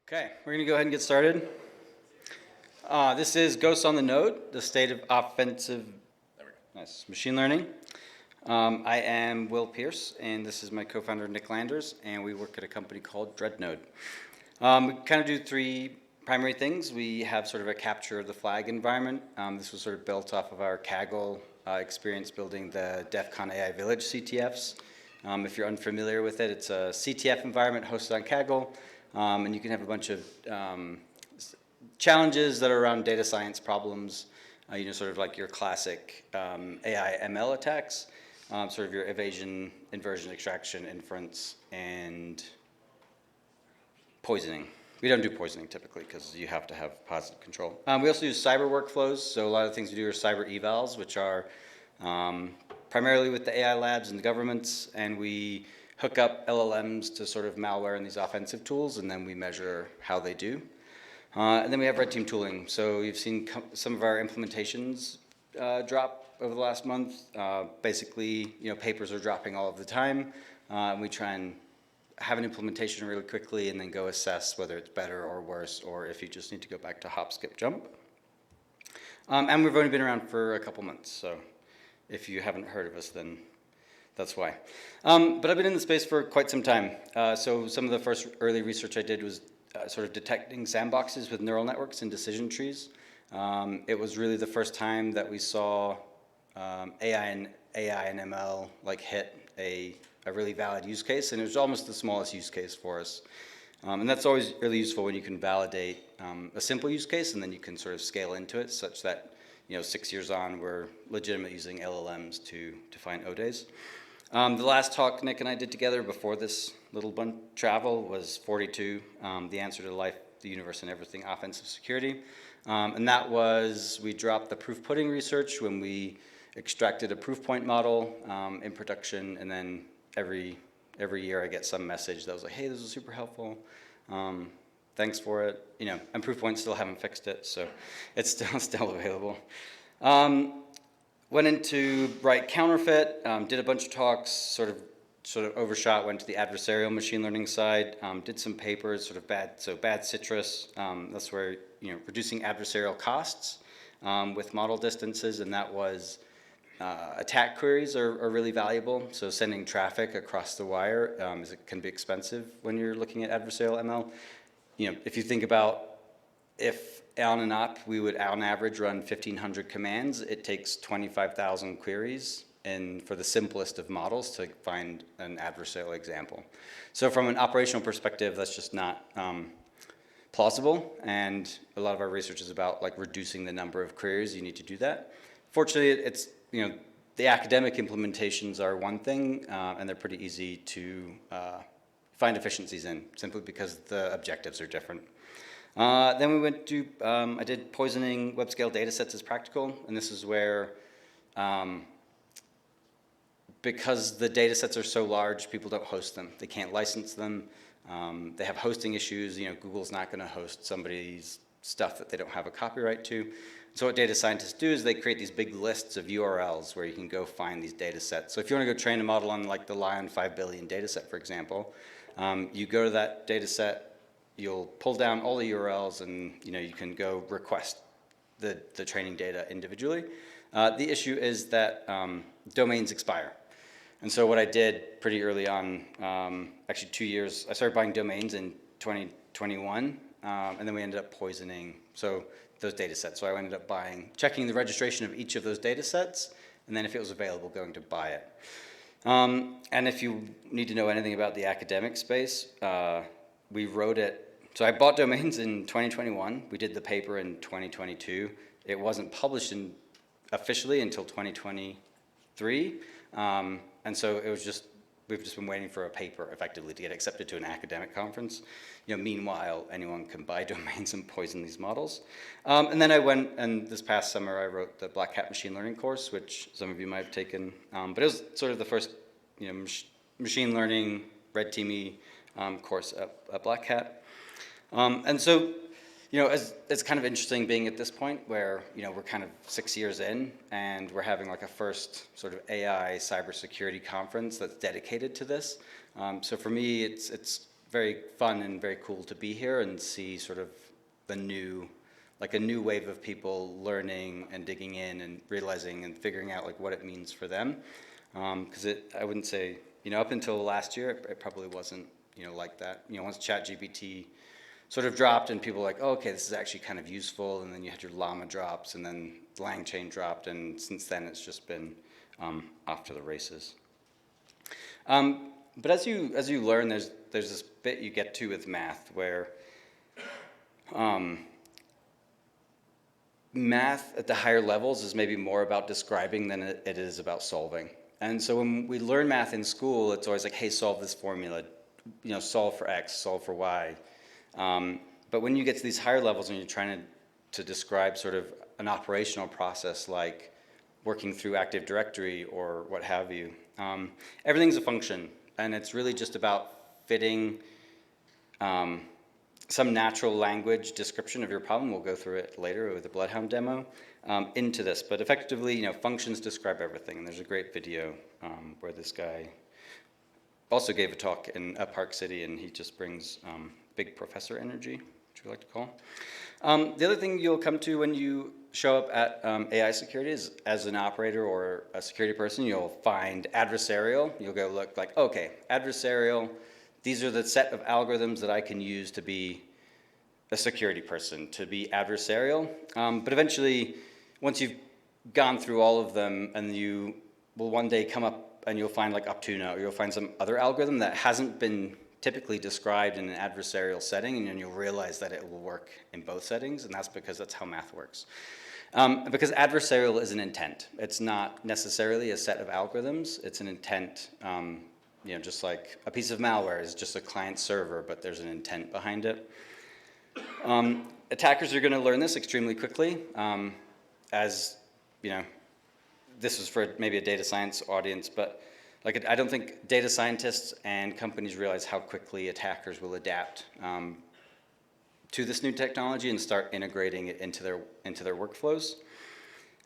Okay, we're going to go ahead and get started. This is Ghosts on the Node, the state of offensive machine learning. I am Will Pearce, and this is my co-founder Nick Landers, and we work at a company called Dreadnode. We kind of do three primary things. We have sort of a capture of the flag environment. This was sort of built off of our Kaggle experience building the DEF CON AI Village CTFs. If you're unfamiliar with it, it's a CTF environment hosted on Kaggle. And you can have a bunch of challenges that are around data science problems, sort of like your classic AI ML attacks, sort of your evasion, inversion, extraction, inference, and poisoning. We don't do poisoning typically because you have to have positive control. We also use cyber workflows, so a lot of the things we do are cyber evals, which are primarily with the AI labs and the governments, and we hook up LLMs to sort of malware and these offensive tools, and then we measure how they do. And then we have red team tooling. So you've seen some of our implementations drop over the last month. Basically, papers are dropping all of the time. And we try and have an implementation really quickly and then go assess whether it's better or worse, or if you just need to go back to hop, skip, jump. And we've only been around for a couple months, so if you haven't heard of us, then that's why. But I've been in the space for quite some time. So some of the first early research I did was sort of detecting sandboxes with neural networks and decision trees. It was really the first time that we saw AI and ML like hit a really valid use case, and it was almost the smallest use case for us. And that's always really useful when you can validate a simple use case, and then you can sort of scale into it such that 6 years on, we're legitimately using LLMs to find ODAs. The last talk Nick and I did together before this little bunch travel was 42, the answer to life, the universe, and everything, offensive security. And that was, we dropped the proof pudding research when we extracted a proof point model in production, and then every year I get some message that was like, hey, this was super helpful. Thanks for it. And proof points still haven't fixed it, so it's still available. Went into write counterfeit, did a bunch of talks, sort of overshot, went to the adversarial machine learning side, did some papers, bad citrus. That's where, reducing adversarial costs with model distances, and that was attack queries are really valuable. So sending traffic across the wire it can be expensive when you're looking at adversarial ML. If you think about if on an op we would on average run 1,500 commands, it takes 25,000 queries and for the simplest of models to find an adversarial example. So from an operational perspective, that's just not plausible, and a lot of our research is about like reducing the number of queries you need to do that. Fortunately, it's the academic implementations are one thing, and they're pretty easy to find efficiencies in, simply because the objectives are different. Then we went to, I did poisoning web scale data sets as practical, and this is where, because the data sets are so large, people don't host them. They can't license them. They have hosting issues. Google's not going to host somebody's stuff that they don't have a copyright to. So what data scientists do is they create these big lists of URLs where you can go find these data sets. So if you want to go train a model on like the Lion 5 billion data set, for example, you go to that data set, you'll pull down all the URLs, and you can go request the training data individually. The issue is that domains expire. And so what I did pretty early on, actually 2 years, I started buying domains in 2021, and then we ended up poisoning those data sets. So I ended up checking the registration of each of those data sets, and then if it was available, going to buy it. And if you need to know anything about the academic space, we wrote it. So I bought domains in 2021. We did the paper in 2022. It wasn't published officially until 2023. And so it was we've just been waiting for a paper effectively to get accepted to an academic conference. Meanwhile, anyone can buy domains and poison these models. And then I went, and this past summer I wrote the Black Hat machine learning course, which some of you might have taken. But it was sort of the first machine learning red teamy course at Black Hat. And so, it's kind of interesting being at this point where, we're kind of 6 years in, and we're having like a first sort of AI cybersecurity conference that's dedicated to this. So for me, it's very fun and very cool to be here and see sort of the new, like a new wave of people learning and digging in and realizing and figuring out like what it means for them. Because I wouldn't say, up until last year, it probably wasn't, like that. Once ChatGPT sort of dropped and people were like, oh, okay, this is actually kind of useful. And then you had your llama drops and then LangChain dropped. And since then, it's just been off to the races. But as you learn, there's this bit you get to with math where math at the higher levels is maybe more about describing than it is about solving. And so when we learn math in school, it's always like, hey, solve this formula, solve for X, solve for Y. But when you get to these higher levels and you're trying to describe sort of an operational process like working through Active Directory or what have you, everything's a function. And it's really just about fitting some natural language description of your problem. We'll go through it later with the Bloodhound demo into this. But effectively, functions describe everything. And there's a great video where this guy also gave a talk in Park City, and he just brings big professor energy, which we like to call. The other thing you'll come to when you show up at AI security is, as an operator or a security person, you'll find adversarial. You'll go look like, okay, adversarial, these are the set of algorithms that I can use to be a security person, to be adversarial. But eventually, once you've gone through all of them, and you will one day come up and you'll find like Optuna, or you'll find some other algorithm that hasn't been typically described in an adversarial setting, and then you'll realize that it will work in both settings, and that's because that's how math works. Because adversarial is an intent. It's not necessarily a set of algorithms. It's an intent, just like a piece of malware is just a client server, but there's an intent behind it. Attackers are going to learn this extremely quickly. As this was for maybe a data science audience, but I don't think data scientists and companies realize how quickly attackers will adapt to this new technology and start integrating it into their workflows.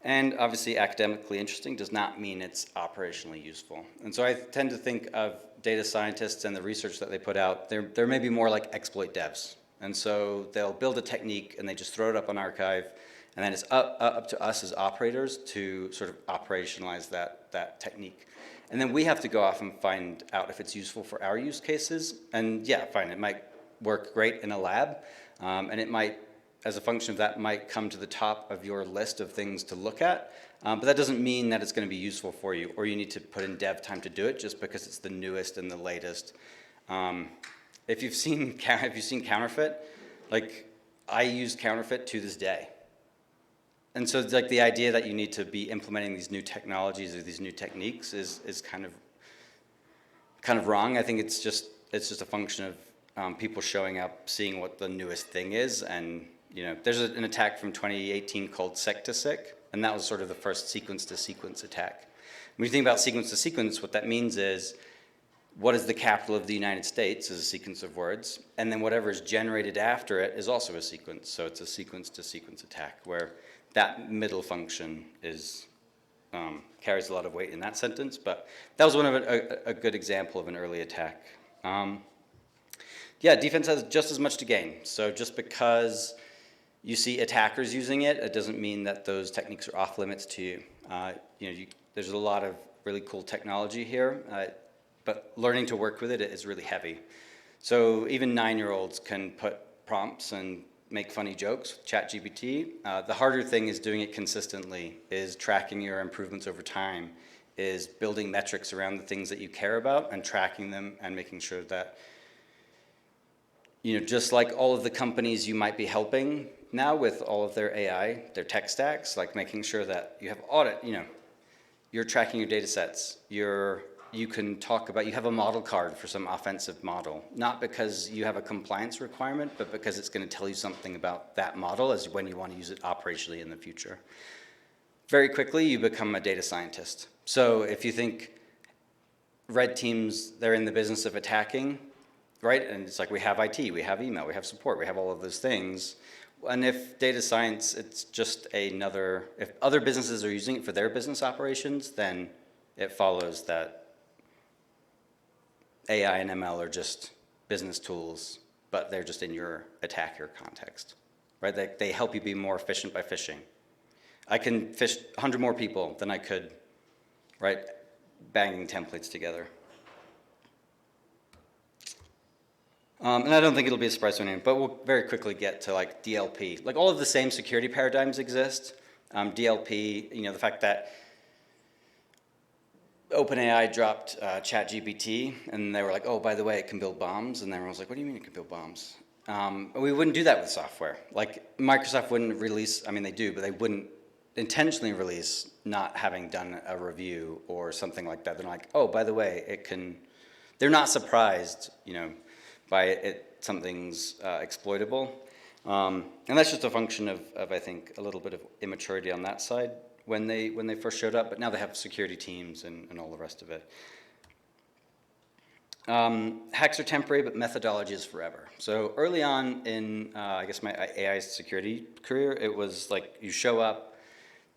And obviously, academically interesting does not mean it's operationally useful. And so I tend to think of data scientists and the research that they put out, they're maybe more like exploit devs. And so they'll build a technique and they just throw it up on archive, and then it's up to us as operators to sort of operationalize that technique. And then we have to go off and find out if it's useful for our use cases. And yeah, fine, it might work great in a lab, and it might, as a function of that, might come to the top of your list of things to look at. But that doesn't mean that it's going to be useful for you, or you need to put in dev time to do it just because it's the newest and the latest. If you've seen Counterfeit, I use Counterfeit to this day. And so it's like the idea that you need to be implementing these new technologies or these new techniques is kind of wrong. I think it's just a function of people showing up, seeing what the newest thing is, and there's an attack from 2018 called sec-to-sec, and that was sort of the first sequence-to-sequence attack. When you think about sequence-to-sequence, what that means is, what is the capital of the United States is a sequence of words, and then whatever is generated after it is also a sequence. So it's a sequence-to-sequence attack, where that middle function carries a lot of weight in that sentence. But that was a good example of an early attack. Defense has just as much to gain. So just because you see attackers using it, it doesn't mean that those techniques are off limits to you. There's a lot of really cool technology here, but learning to work with it is really heavy. So even 9-year-olds can put prompts and make funny jokes with ChatGPT. The harder thing is doing it consistently, is tracking your improvements over time, is building metrics around the things that you care about and tracking them and making sure that, just like all of the companies you might be helping now with all of their AI, their tech stacks, like making sure that you have audit, you're tracking your data sets, you can talk about, you have a model card for some offensive model, not because you have a compliance requirement, but because it's going to tell you something about that model as when you want to use it operationally in the future. Very quickly, you become a data scientist. So if you think red teams, they're in the business of attacking, right? And it's like we have IT, we have email, we have support, we have all of those things. And if data science, it's just another, if other businesses are using it for their business operations, then it follows that AI and ML are just business tools, but they're just in your attacker context, right? They help you be more efficient by phishing. I can phish 100 more people than I could, right, banging templates together. And I don't think it'll be a surprise to anyone, but we'll very quickly get to like DLP. Like all of the same security paradigms exist. DLP, the fact that OpenAI dropped ChatGPT, and they were like, oh, by the way, it can build bombs. And everyone was like, what do you mean it can build bombs? We wouldn't do that with software. Like Microsoft wouldn't release, I mean, they do, but they wouldn't intentionally release not having done a review or something like that. They're like, oh, by the way, it can, they're not surprised, by it, something's exploitable. And that's just a function of, I think, a little bit of immaturity on that side when they first showed up, but now they have security teams and all the rest of it. Hacks are temporary, but methodology is forever. So early on in, I guess, my AI security career, it was like you show up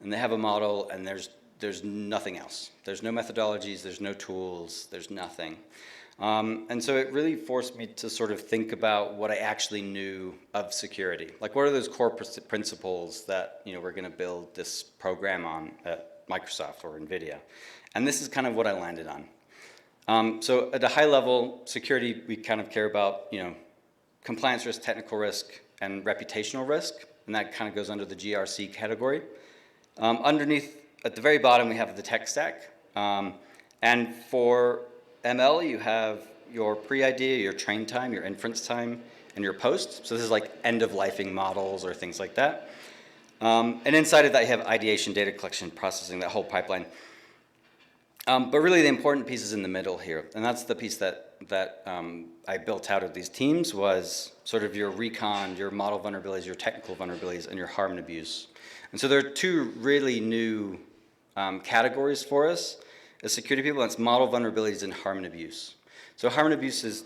and they have a model and there's nothing else. There's no methodologies, there's no tools, there's nothing. And so it really forced me to sort of think about what I actually knew of security. Like what are those core principles that we're going to build this program on at Microsoft or NVIDIA? And this is kind of what I landed on. So at a high level, security, we kind of care about compliance risk, technical risk, and reputational risk. And that kind of goes under the GRC category. Underneath, at the very bottom, we have the tech stack. And for ML, you have your pre-idea, your train time, your inference time, and your post. So this is like end-of-lifing models or things like that. And inside of that, you have ideation, data collection, processing, that whole pipeline. But really the important piece is in the middle here. And that's the piece that I built out of these teams was sort of your recon, your model vulnerabilities, your technical vulnerabilities, and your harm and abuse. And so there are two really new categories for us as security people, and it's model vulnerabilities and harm and abuse. So harm and abuse is,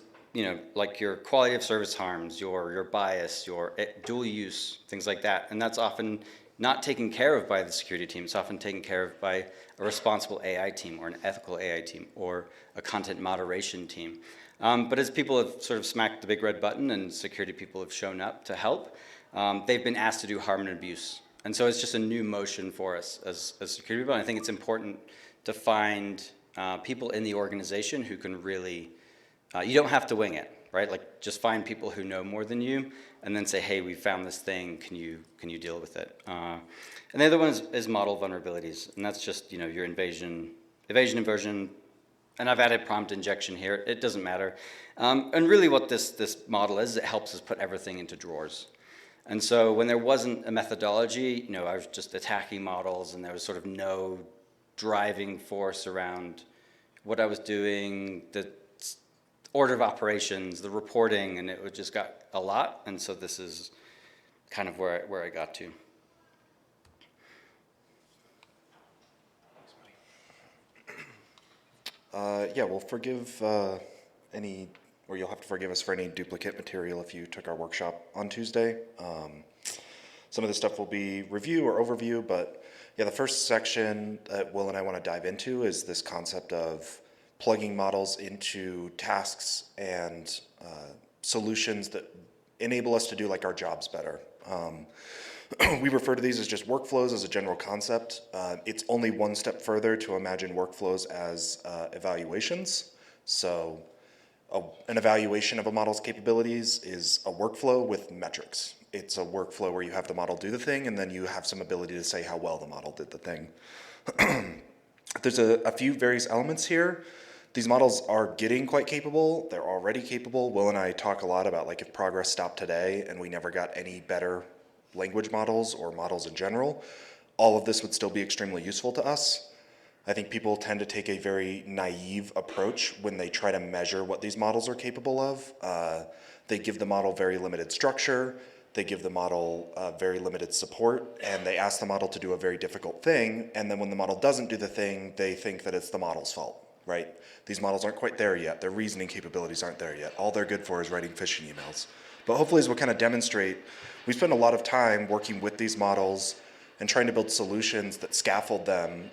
like your quality of service harms, your bias, your dual use, things like that. And that's often not taken care of by the security team. It's often taken care of by a responsible AI team or an ethical AI team or a content moderation team. But as people have sort of smacked the big red button and security people have shown up to help, they've been asked to do harm and abuse. And so it's just a new motion for us as security people. And I think it's important to find people in the organization who can really, you don't have to wing it, right? Like just find people who know more than you and then say, hey, we found this thing, can you deal with it? And the other one is model vulnerabilities. And that's just, your evasion, inversion, and I've added prompt injection here. It doesn't matter. And really what this model is, it helps us put everything into drawers. And so when there wasn't a methodology, I was just attacking models and there was sort of no driving force around what I was doing, the order of operations, the reporting, and it just got a lot. And so this is kind of where I got to. Yeah, we'll forgive any, or you'll have to forgive us for any duplicate material if you took our workshop on Tuesday. Some of the stuff will be review or overview, but yeah, the first section that Will and I want to dive into is this concept of plugging models into tasks and solutions that enable us to do like our jobs better. We refer to these as just workflows as a general concept. It's only one step further to imagine workflows as evaluations. So an evaluation of a model's capabilities is a workflow with metrics. It's a workflow where you have the model do the thing and then you have some ability to say how well the model did the thing. There's a few various elements here. These models are getting quite capable. They're already capable. Will and I talk a lot about like if progress stopped today and we never got any better language models or models in general, all of this would still be extremely useful to us. I think people tend to take a very naive approach when they try to measure what these models are capable of. They give the model very limited structure, they give the model very limited support, and they ask the model to do a very difficult thing, and then when the model doesn't do the thing, they think that it's the model's fault, right? These models aren't quite there yet. Their reasoning capabilities aren't there yet. All they're good for is writing phishing emails. But hopefully as we'll kind of demonstrate, we spend a lot of time working with these models and trying to build solutions that scaffold them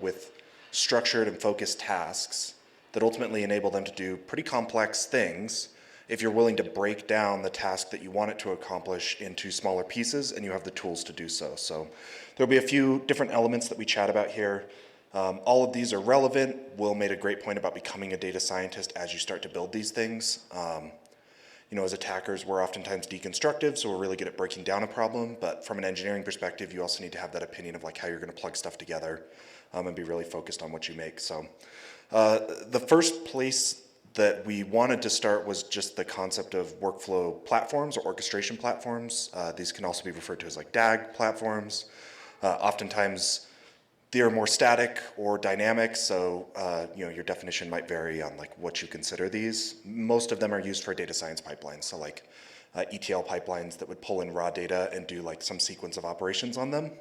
with structured and focused tasks that ultimately enable them to do pretty complex things if you're willing to break down the task that you want it to accomplish into smaller pieces and you have the tools to do so. So there'll be a few different elements that we chat about here. All of these are relevant. Will made a great point about becoming a data scientist as you start to build these things. You know, as attackers, we're oftentimes deconstructive, so we're really good at breaking down a problem, but from an engineering perspective, you also need to have that opinion of like how you're gonna plug stuff together and be really focused on what you make. So the first place that we wanted to start was just the concept of workflow platforms or orchestration platforms. These can also be referred to as like DAG platforms. Oftentimes, they're more static or dynamic, so you know, your definition might vary on like what you consider these. Most of them are used for data science pipelines, so like ETL pipelines that would pull in raw data and do like some sequence of operations on them.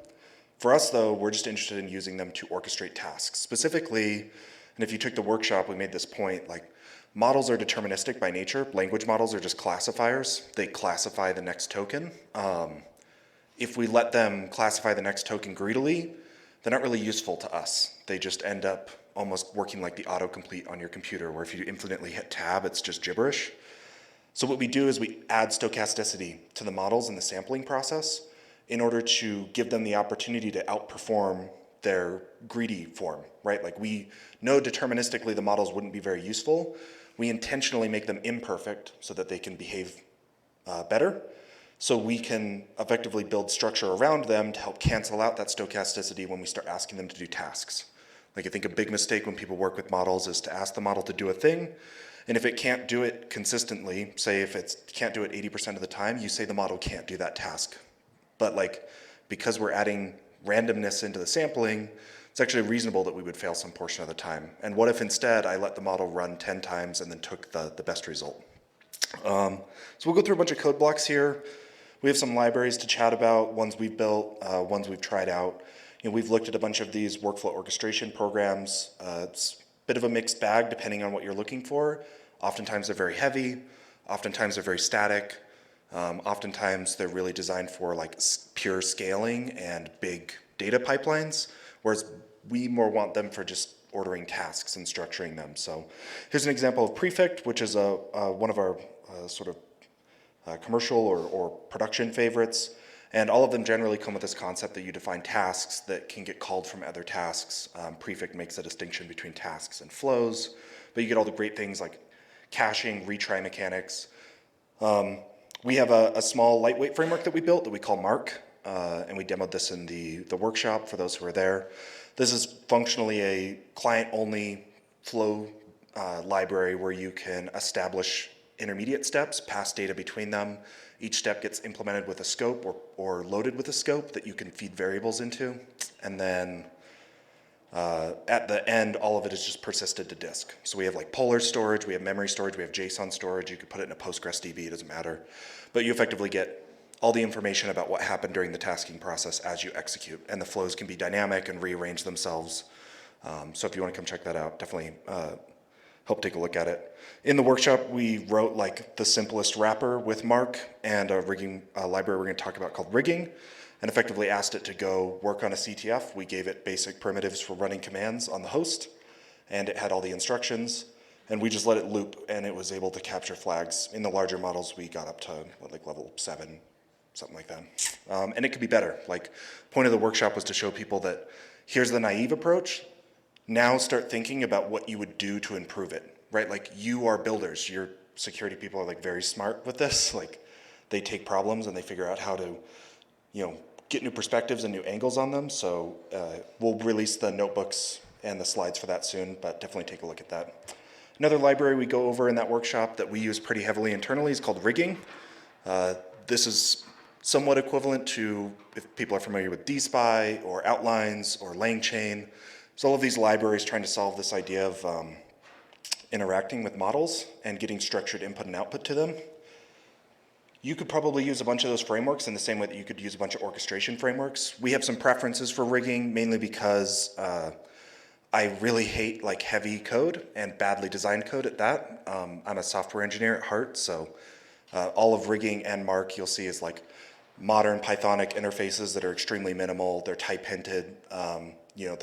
For us though, we're just interested in using them to orchestrate tasks. Specifically, and if you took the workshop, we made this point, like models are deterministic by nature. Language models are just classifiers. They classify the next token. If we let them classify the next token greedily, they're not really useful to us. They just end up almost working like the autocomplete on your computer, where if you infinitely hit tab, it's just gibberish. So what we do is we add stochasticity to the models in the sampling process in order to give them the opportunity to outperform their greedy form, right? Like we know deterministically the models wouldn't be very useful. We intentionally make them imperfect so that they can behave better. So we can effectively build structure around them to help cancel out that stochasticity when we start asking them to do tasks. Like I think a big mistake when people work with models is to ask the model to do a thing, and if it can't do it consistently, say if it can't do it 80% of the time, you say the model can't do that task. But like, because we're adding randomness into the sampling, it's actually reasonable that we would fail some portion of the time. And what if instead I let the model run 10 times and then took the best result? So we'll go through a bunch of code blocks here. We have some libraries to chat about, ones we've built, ones we've tried out. You know, we've looked at a bunch of these workflow orchestration programs. It's a bit of a mixed bag depending on what you're looking for. Oftentimes they're very heavy, oftentimes they're very static, oftentimes they're really designed for like pure scaling and big data pipelines, whereas we more want them for just ordering tasks and structuring them. So here's an example of PEFT, which is one of our sort of commercial or production favorites, and all of them generally come with this concept that you define tasks that can get called from other tasks. PEFT makes a distinction between tasks and flows, but you get all the great things like caching, retry mechanics. We have a small lightweight framework that we built that we call Mark, and we demoed this in the workshop for those who were there. This is functionally a client-only flow library where you can establish intermediate steps, pass data between them. Each step gets implemented with a scope or loaded with a scope that you can feed variables into. And then at the end, all of it is just persisted to disk. So we have like polar storage, we have memory storage, we have JSON storage. You could put it in a PostgreSDB, it doesn't matter. But you effectively get all the information about what happened during the tasking process as you execute. And the flows can be dynamic and rearrange themselves. So if you want to come check that out, definitely help take a look at it. In the workshop, we wrote like the simplest wrapper with Mark and a rigging library we're going to talk about called rigging, and effectively asked it to go work on a CTF. We gave it basic primitives for running commands on the host, and it had all the instructions, and we just let it loop, and it was able to capture flags. In the larger models, we got up to like level 7, something like that. And it could be better. Like, point of the workshop was to show people that here's the naive approach. Now start thinking about what you would do to improve it, right? Like, you are builders. Your security people are like very smart with this. Like, they take problems and they figure out how to, you know, get new perspectives and new angles on them. So we'll release the notebooks and the slides for that soon, but definitely take a look at that. Another library we go over in that workshop that we use pretty heavily internally is called rigging. This is somewhat equivalent to, if people are familiar with DSpy or Outlines or LangChain. So all of these libraries trying to solve this idea of interacting with models and getting structured input and output to them. You could probably use a bunch of those frameworks in the same way that you could use a bunch of orchestration frameworks. We have some preferences for rigging, mainly because I really hate like heavy code and badly designed code at that. I'm a software engineer at heart, so all of rigging and Mark you'll see is like modern Pythonic interfaces that are extremely minimal. They're type hinted. You know,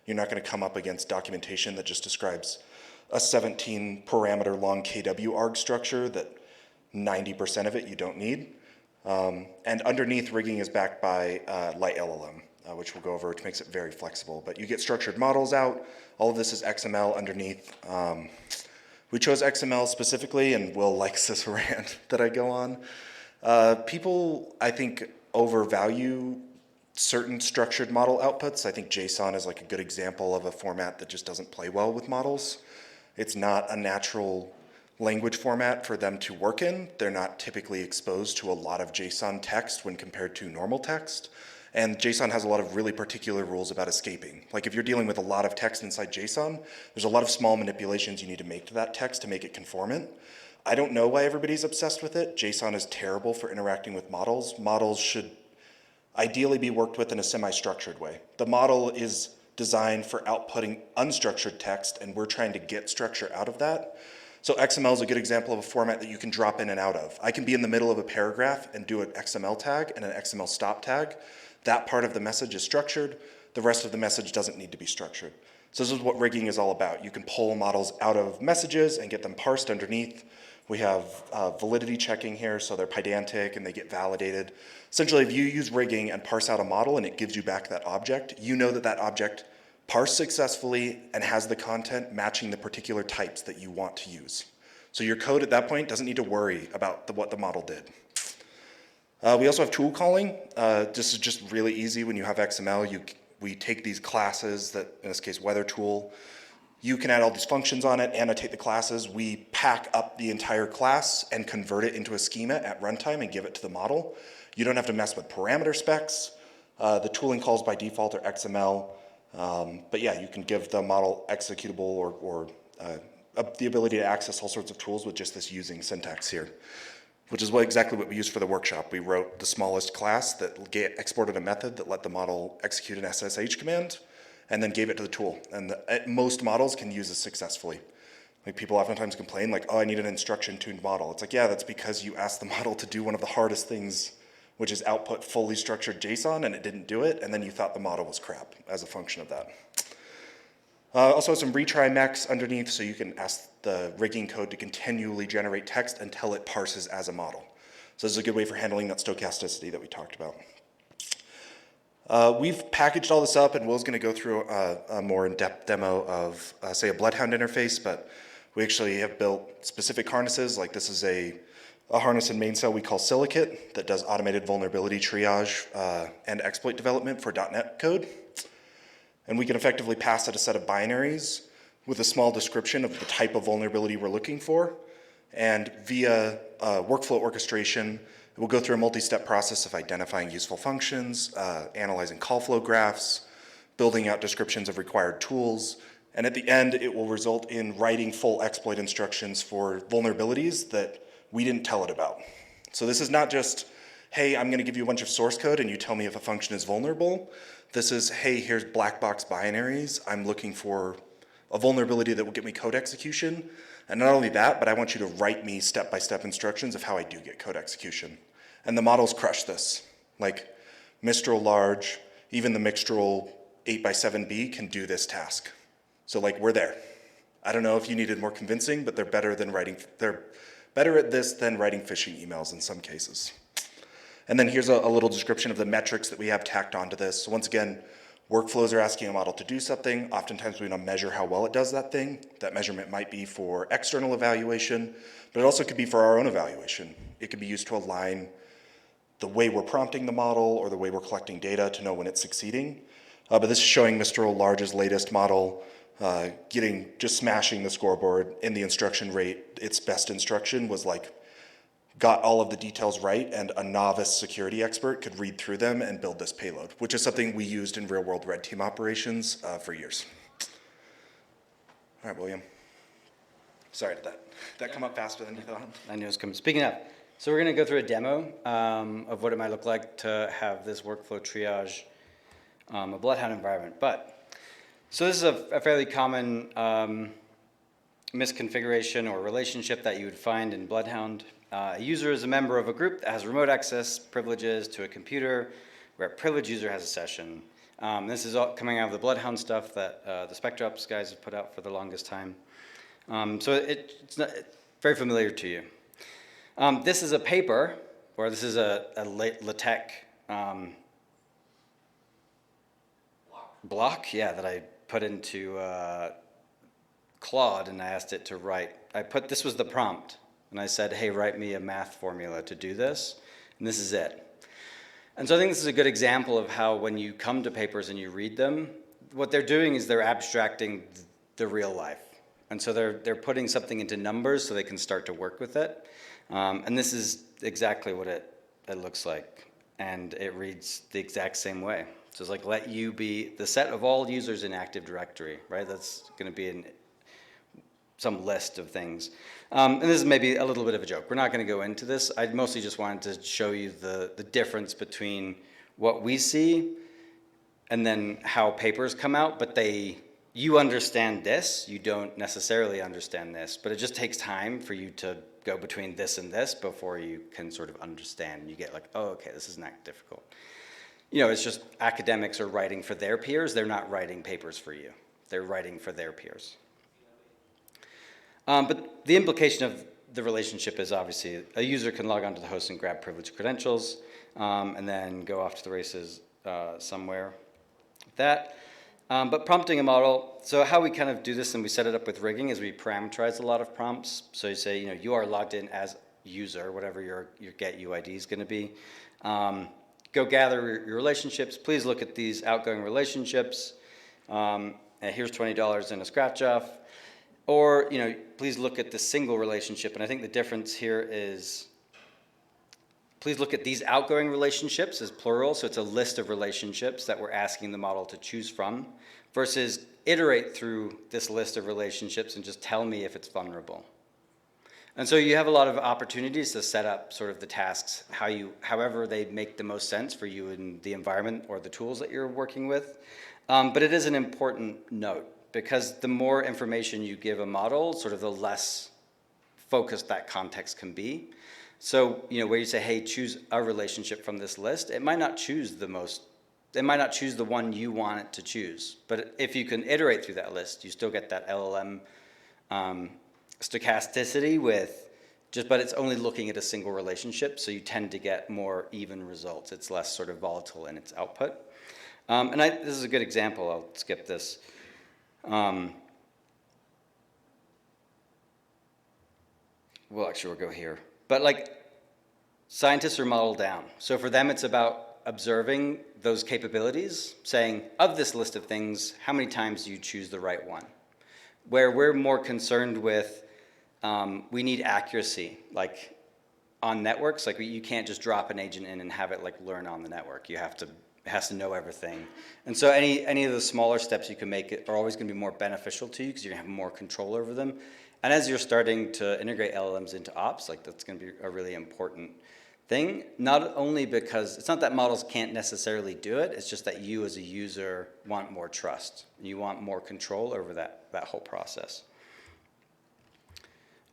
you're not going to come up against documentation that just describes a 17 parameter long KW arg structure that 90% of it you don't need. And underneath, rigging is backed by light LLM, which we'll go over, which makes it very flexible. But you get structured models out. All of this is XML underneath. We chose XML specifically, and Will likes this rant that I go on. People, I think, overvalue certain structured model outputs. I think JSON is like a good example of a format that just doesn't play well with models. It's not a natural language format for them to work in. They're not typically exposed to a lot of JSON text when compared to normal text. And JSON has a lot of really particular rules about escaping. Like if you're dealing with a lot of text inside JSON, there's a lot of small manipulations you need to make to that text to make it conformant. I don't know why everybody's obsessed with it. JSON is terrible for interacting with models. Models should ideally be worked with in a semi-structured way. The model is designed for outputting unstructured text, and we're trying to get structure out of that. So XML is a good example of a format that you can drop in and out of. I can be in the middle of a paragraph and do an XML tag and an XML stop tag. That part of the message is structured. The rest of the message doesn't need to be structured. So this is what rigging is all about. You can pull models out of messages and get them parsed underneath. We have validity checking here, so they're pedantic and they get validated. Essentially, if you use rigging and parse out a model and it gives you back that object, you know that that object parsed successfully and has the content matching the particular types that you want to use. So your code at that point doesn't need to worry about what the model did. We also have tool calling. This is just really easy when you have XML. We take these classes that, in this case, weather tool. You can add all these functions on it, annotate the classes. We pack up the entire class and convert it into a schema at runtime and give it to the model. You don't have to mess with parameter specs. The tooling calls by default are XML. But yeah, you can give the model executable or the ability to access all sorts of tools with just this using syntax here, which is exactly what we used for the workshop. We wrote the smallest class that exported a method that let the model execute an SSH command and then gave it to the tool. And most models can use this successfully. Like people oftentimes complain like, oh, I need an instruction tuned model. It's like, yeah, that's because you asked the model to do one of the hardest things, which is output fully structured JSON, and it didn't do it, and then you thought the model was crap as a function of that. Also some retry mechs underneath, so you can ask the rigging code to continually generate text until it parses as a model. So this is a good way for handling that stochasticity that we talked about. We've packaged all this up, and Will's going to go through a more in-depth demo of, say, a Bloodhound interface, but we actually have built specific harnesses. Like this is a harness in main cell we call Silicate that does automated vulnerability triage and exploit development for .NET code. And we can effectively pass it a set of binaries with a small description of the type of vulnerability we're looking for. And via workflow orchestration, we'll go through a multi-step process of identifying useful functions, analyzing call flow graphs, building out descriptions of required tools, and at the end, it will result in writing full exploit instructions for vulnerabilities that we didn't tell it about. So this is not just, hey, I'm gonna give you a bunch of source code and you tell me if a function is vulnerable. This is, hey, here's black box binaries. I'm looking for a vulnerability that will get me code execution. And not only that, but I want you to write me step-by-step instructions of how I do get code execution. And the models crush this. Like Mistral Large, even the Mixtral 8x7b can do this task. So like we're there. I don't know if you needed more convincing, but they're better at this than writing phishing emails in some cases. And then here's a little description of the metrics that we have tacked onto this. So once again, workflows are asking a model to do something. Oftentimes we want to measure how well it does that thing. That measurement might be for external evaluation, but it also could be for our own evaluation. It could be used to align the way we're prompting the model or the way we're collecting data to know when it's succeeding. But this is showing Mr. Large's latest model just smashing the scoreboard in the instruction rate. Its best instruction was like, got all of the details right, and a novice security expert could read through them and build this payload, which is something we used in real-world red team operations for years. All right, William. Sorry, did that come up faster than you thought? I knew it was coming. Speaking of, so we're going to go through a demo of what it might look like to have this workflow triage a Bloodhound environment. So this is a fairly common misconfiguration or relationship that you would find in Bloodhound. A user is a member of a group that has remote access privileges to a computer where a privileged user has a session. This is all coming out of the Bloodhound stuff that the SpectreOps guys have put out for the longest time. So it's not very familiar to you. This is a paper, or this is a LaTeX block, yeah, that I put into Claude, and I asked it to write. This was the prompt, and I said, hey, write me a math formula to do this, and this is it. And so I think this is a good example of how when you come to papers and you read them, what they're doing is they're abstracting the real life. And so they're putting something into numbers so they can start to work with it. And this is exactly what it looks like. And it reads the exact same way. So it's like, let you be the set of all users in Active Directory, right? That's going to be some list of things. And this is maybe a little bit of a joke. We're not going to go into this. I mostly just wanted to show you the difference between what we see and then how papers come out, but you understand this, you don't necessarily understand this, but it just takes time for you to go between this and this before you can sort of understand. You get like, oh, okay, this isn't that difficult. You know, it's just academics are writing for their peers. They're not writing papers for you. They're writing for their peers. But the implication of the relationship is obviously a user can log onto the host and grab privileged credentials and then go off to the races somewhere with that. But prompting a model, so how we kind of do this and we set it up with rigging is we parameterize a lot of prompts. So you say, you know, you are logged in as user, whatever your get UID is going to be. Go gather your relationships. Please look at these outgoing relationships. And here's $20 in a scratch off. Or, you know, please look at the single relationship. And I think the difference here is, please look at these outgoing relationships as plural. So it's a list of relationships that we're asking the model to choose from versus iterate through this list of relationships and just tell me if it's vulnerable. And so you have a lot of opportunities to set up sort of the tasks however they make the most sense for you in the environment or the tools that you're working with. But it is an important note because the more information you give a model, sort of the less focused that context can be. So, you know, where you say, hey, choose a relationship from this list, it might not choose the one you want it to choose. But if you can iterate through that list, you still get that LLM stochasticity but it's only looking at a single relationship, so you tend to get more even results. It's less sort of volatile in its output. This is a good example. I'll skip this. Well, actually, we'll go here. But like, scientists are modeled down. So for them, it's about observing those capabilities, saying, of this list of things, how many times do you choose the right one? Where we're more concerned with, we need accuracy, like on networks, like you can't just drop an agent in and have it like learn on the network. It has to know everything. And so any of the smaller steps you can make are always going to be more beneficial to you because you're going to have more control over them. And as you're starting to integrate LLMs into ops, like that's going to be a really important thing. Not only because it's not that models can't necessarily do it, it's just that you as a user want more trust. You want more control over that whole process.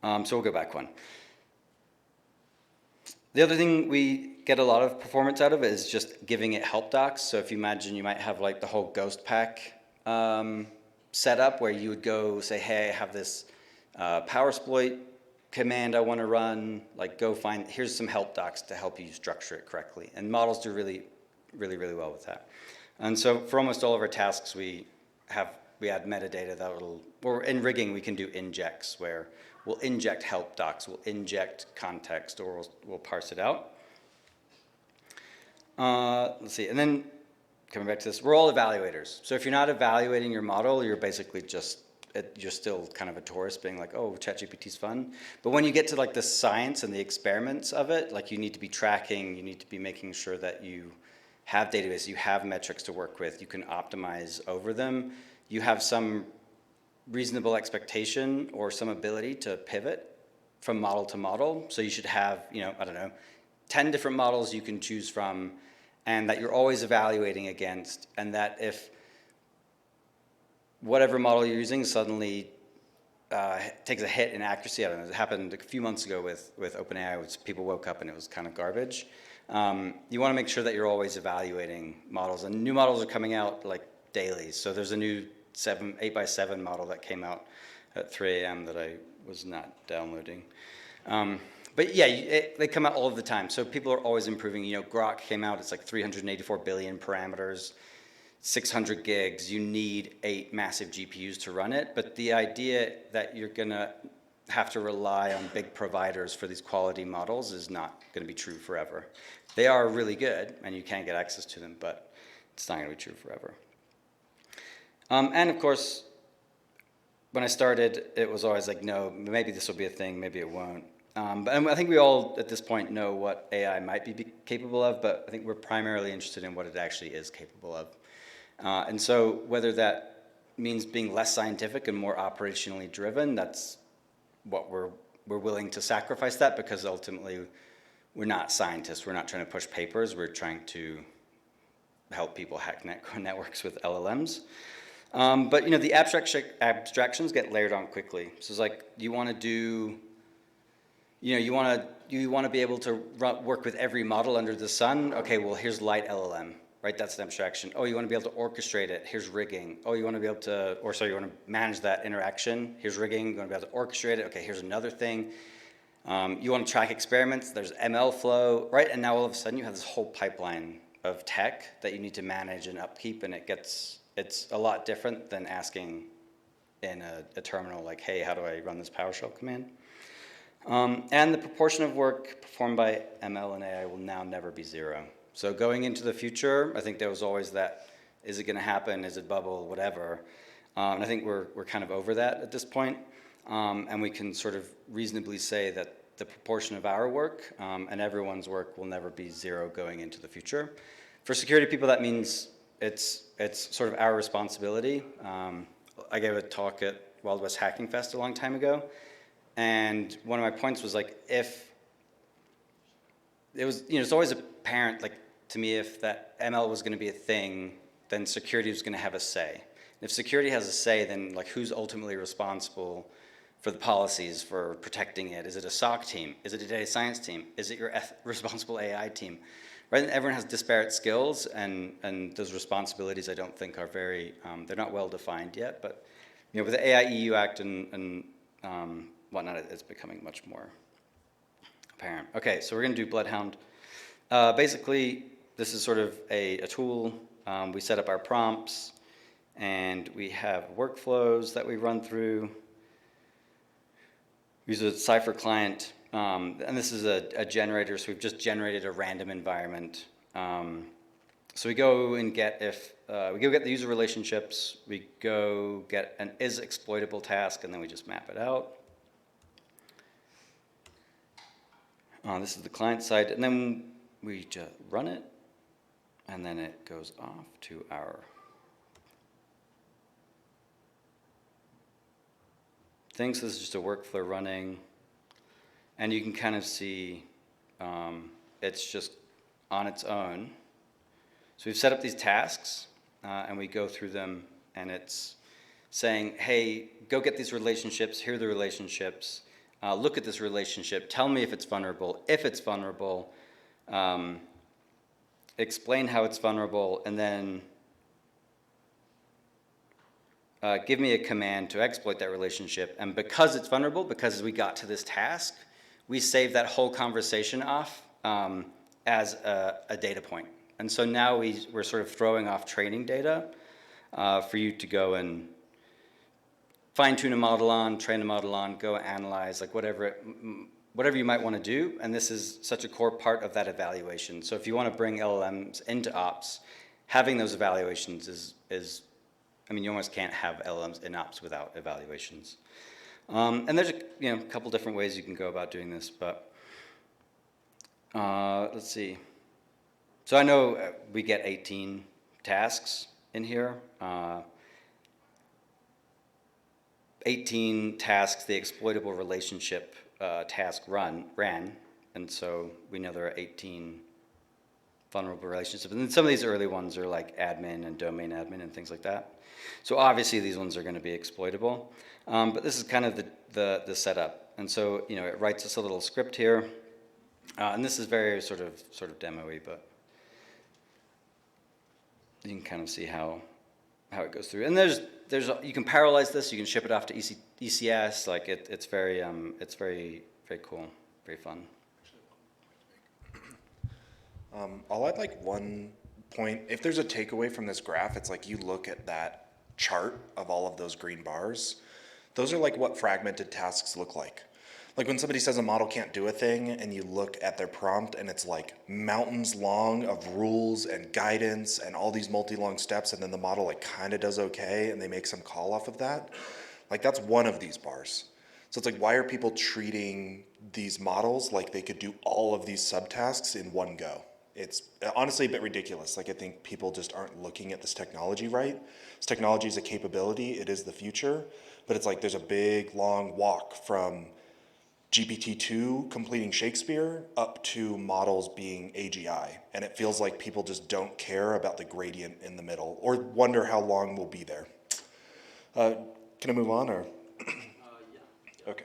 So we'll go back one. The other thing we get a lot of performance out of is just giving it help docs. So if you imagine you might have like the whole ghost pack set up where you would go say, hey, I have this power exploit command I want to run, like here's some help docs to help you structure it correctly. And models do really, really, really well with that. And so for almost all of our tasks, we add metadata or in rigging, we can do injects where we'll inject help docs, we'll inject context, or we'll parse it out. Let's see, and then coming back to this, we're all evaluators. So if you're not evaluating your model, you're basically you're still kind of a tourist being like, oh, ChatGPT's fun. But when you get to like the science and the experiments of it, like you need to be tracking, you need to be making sure that you have database, you have metrics to work with, you can optimize over them, you have some reasonable expectation or some ability to pivot from model to model. So you should have, 10 different models you can choose from and that you're always evaluating against, and that if whatever model you're using suddenly takes a hit in accuracy, I don't know, it happened a few months ago with OpenAI, which people woke up and it was kind of garbage. You want to make sure that you're always evaluating models, and new models are coming out like daily. So there's a new 8x7 model that came out at 3 a.m. that I was not downloading. But yeah, they come out all of the time. So people are always improving. You know, Grok came out, it's like 384 billion parameters, 600 gigs. You need 8 massive GPUs to run it. But the idea that you're going to have to rely on big providers for these quality models is not going to be true forever. They are really good, and you can get access to them, but it's not going to be true forever. And of course, when I started, it was always like, no, maybe this will be a thing, maybe it won't. But I think we all, at this point, know what AI might be capable of, but I think we're primarily interested in what it actually is capable of. And so whether that means being less scientific and more operationally driven, that's what we're willing to sacrifice that, because ultimately we're not scientists. We're not trying to push papers. We're trying to help people hack networks with LLMs. But you know, the abstractions get layered on quickly. So it's like, you want to do, you know, you want to be able to work with every model under the sun. Okay, well, here's light LLM, right? That's an abstraction. Oh, you want to be able to orchestrate it. Here's rigging. Oh, you want to be able to, or sorry, you want to manage that interaction. Here's rigging. You want to be able to orchestrate it. Okay, here's another thing. You want to track experiments. There's ML flow, right? And now all of a sudden you have this whole pipeline of tech that you need to manage and upkeep, and it's a lot different than asking in a terminal like, hey, how do I run this PowerShell command? And the proportion of work performed by ML and AI will now never be 0. So going into the future, I think there was always that, is it going to happen? Is it bubble? Whatever. And I think we're kind of over that at this point. And we can sort of reasonably say that the proportion of our work and everyone's work will never be 0 going into the future. For security people, that means it's sort of our responsibility. I gave a talk at Wild West Hacking Fest a long time ago. And one of my points was like, if it was, you know, it's always apparent, like, to me, if that ML was going to be a thing, then security was going to have a say. If security has a say, then like, who's ultimately responsible for the policies for protecting it? Is it a SOC team? Is it a data science team? Is it your responsible AI team? Right? And everyone has disparate skills, and those responsibilities I don't think are very, they're not well defined yet. But you know, with the AI EU Act and whatnot, it's becoming much more apparent. Okay, so we're going to do Bloodhound. Basically, this is sort of a tool. We set up our prompts, and we have workflows that we run through. We use a Cypher client, and this is a generator, so we've just generated a random environment. So we go and get we go get the user relationships, we go get an is exploitable task, and then we just map it out. This is the client side, and then we just run it, and then it goes off to our thing. So this is just a workflow running, and you can kind of see it's just on its own. So we've set up these tasks, and we go through them, and it's saying, hey, go get these relationships, here are the relationships, look at this relationship, tell me if it's vulnerable. If it's vulnerable, explain how it's vulnerable, and then give me a command to exploit that relationship. And because it's vulnerable, because we got to this task, we save that whole conversation off as a data point. And so now we're sort of throwing off training data for you to go and fine-tune a model on, train a model on, go analyze, like whatever you might want to do. And this is such a core part of that evaluation. So if you want to bring LLMs into ops, having those evaluations is I mean, you almost can't have LLMs in ops without evaluations. And there's a couple different ways you can go about doing this, but let's see. So I know we get 18 tasks in here. 18 tasks, the exploitable relationship task ran, and so we know there are 18 vulnerable relationships. And then some of these early ones are like admin and domain admin and things like that. So obviously these ones are going to be exploitable, but this is kind of the setup. And so it writes us a little script here, and this is very sort of demo-y, but you can kind of see how how it goes through. And you can parallelize this. You can ship it off to ECS. Like it's very very cool, very fun. I'll add like one point. If there's a takeaway from this graph, it's like you look at that chart of all of those green bars. Those are like what fragmented tasks look like. Like when somebody says a model can't do a thing and you look at their prompt and it's like mountains long of rules and guidance and all these multi-long steps, and then the model like kind of does okay and they make some call off of that. Like that's one of these bars. So it's like, why are people treating these models like they could do all of these subtasks in one go? It's honestly a bit ridiculous. Like I think people just aren't looking at this technology right. This technology is a capability, it is the future, but it's like there's a big long walk from GPT-2 completing Shakespeare up to models being AGI. And it feels like people just don't care about the gradient in the middle or wonder how long we'll be there. Can I move on or? Yeah. Okay.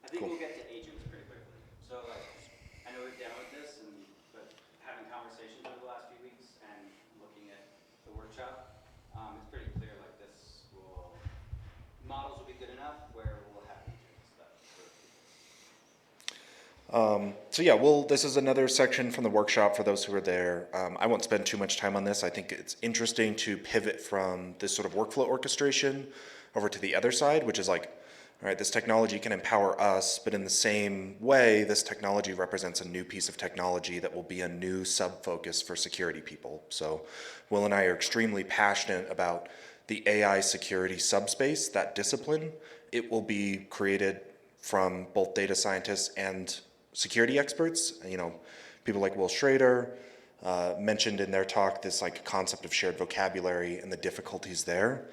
I think Cool. we'll get to agents pretty quickly. So like, I know we've demoed this, but having conversations over the last few weeks and looking at the workshop, it's pretty clear like models will be good enough where we'll have agents that serve people. So yeah, this is another section from the workshop for those who are there. I won't spend too much time on this. I think it's interesting to pivot from this sort of workflow orchestration over to the other side, which is like, all right, this technology can empower us, but in the same way, this technology represents a new piece of technology that will be a new sub-focus for security people. So Will and I are extremely passionate about the AI security subspace, that discipline. It will be created from both data scientists and security experts. You know, people like Will Schrader mentioned in their talk this like concept of shared vocabulary and the difficulties there.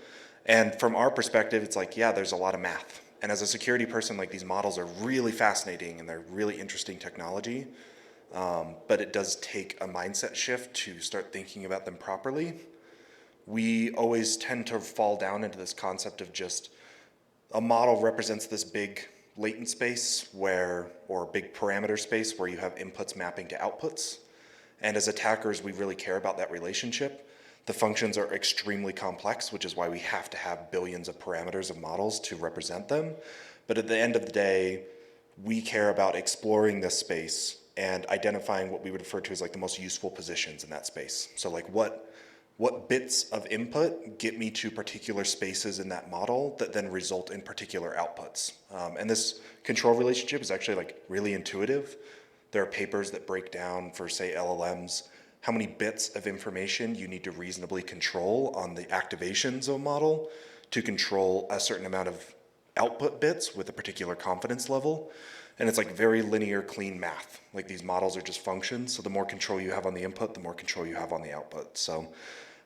And from our perspective, it's like, yeah, there's a lot of math. And as a security person, like these models are really fascinating and they're really interesting technology. But it does take a mindset shift to start thinking about them properly. We always tend to fall down into this concept of just a model represents this big latent space or big parameter space where you have inputs mapping to outputs. And as attackers, we really care about that relationship. The functions are extremely complex, which is why we have to have billions of parameters of models to represent them. But at the end of the day, we care about exploring this space and identifying what we would refer to as like the most useful positions in that space. So like what bits of input get me to particular spaces in that model that then result in particular outputs. And this control relationship is actually like really intuitive. There are papers that break down for, say, LLMs, how many bits of information you need to reasonably control on the activations of a model to control a certain amount of output bits with a particular confidence level. And it's like very linear, clean math. Like these models are just functions. So the more control you have on the input, the more control you have on the output. So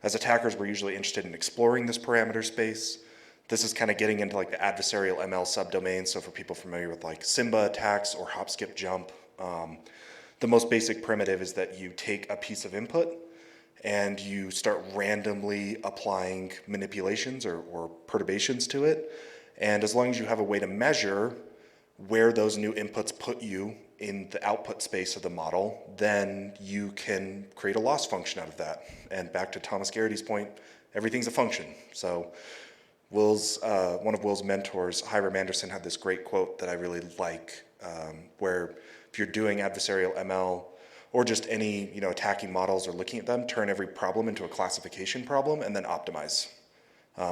as attackers, we're usually interested in exploring this parameter space. This is kind of getting into like the adversarial ML subdomain. So for people familiar with like Simba attacks or hop, skip, jump, the most basic primitive is that you take a piece of input and you start randomly applying manipulations or perturbations to it. And as long as you have a way to measure where those new inputs put you in the output space of the model, then you can create a loss function out of that. And back to Thomas Garrity's point, everything's a function. So one of Will's mentors, Hiram Anderson, had this great quote that I really like, where if you're doing adversarial ML or just any attacking models or looking at them, turn every problem into a classification problem and then optimize.